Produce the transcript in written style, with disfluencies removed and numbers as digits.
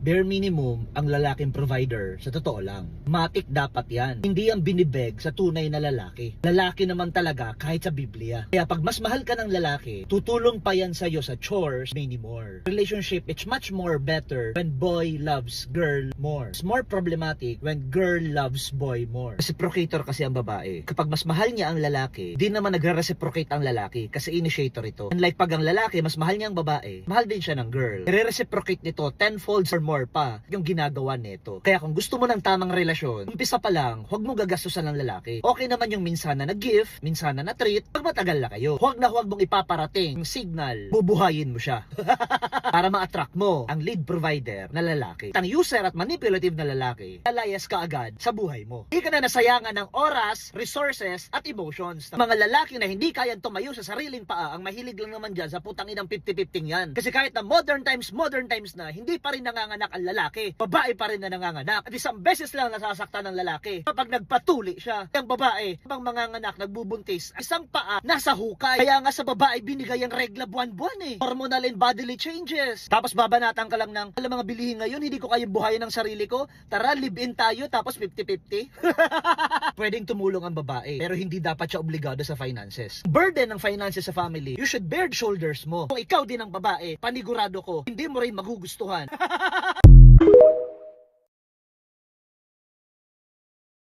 Bare minimum ang lalaking provider, sa totoo lang. Matik dapat yan. Hindi ang binibeg sa tunay na lalaki. Lalaki naman talaga kahit sa Biblia. Kaya pag mas mahal ka ng lalaki, tutulong pa yan sa'yo sa chores, many more. Relationship, it's much more better when boy loves girl more. It's more problematic when girl loves boy more. Reciprocator kasi ang babae. Kapag mas mahal niya ang lalaki, di naman nagre-reciprocate ang lalaki kasi initiator ito. Unlike pag ang lalaki, mas mahal niya ang babae, mahal din siya ng girl. I-reciprocate nito tenfold or more pa yung ginagawa nito. Kaya kung gusto mo ng tamang relasyon, umpisa pa lang, huwag mo gagastusan ng lalaki. Okay naman yung minsan na gift, minsan na treat, pag matagal na kayo. Huwag mong ipaparating yung signal, bubuhayin mo siya. Para ma-attract mo ang lead provider na lalaki. Ang user at manipulative na lalaki, lalayas ka agad sa buhay mo. Hindi ka na nasayangan ng oras, resources, at emotions. Mga lalaki na hindi kayang tumayo sa sariling paa, ang mahilig lang naman dyan sa putang inang 50-50 yan. Kasi kahit na modern times na, hindi pa rin nanganganak ang lalaki. Babae pa rin na nanganganak. At isang beses lang nasasaktan ng lalaki kapag nagpatuli siya. Ang babae, habang manganganak, nagbubuntis, isang paa nasa hukay. Kaya nga sa babae binigay ang regla buwan-buwan eh. Hormonal and bodily changes. Tapos babanatan ka lang ng, alam mga bilihin ngayon, hindi ko kayang buhayin ng sarili ko. Tara, live-in tayo, tapos 50-50. Pwedeng tumulong ang babae, pero hindi dapat siya obligado sa finances. Burden ng finances sa family, you should bear the shoulders mo. Kung ikaw din ang babae, panigurado ko, hindi mo rin magugustuhan.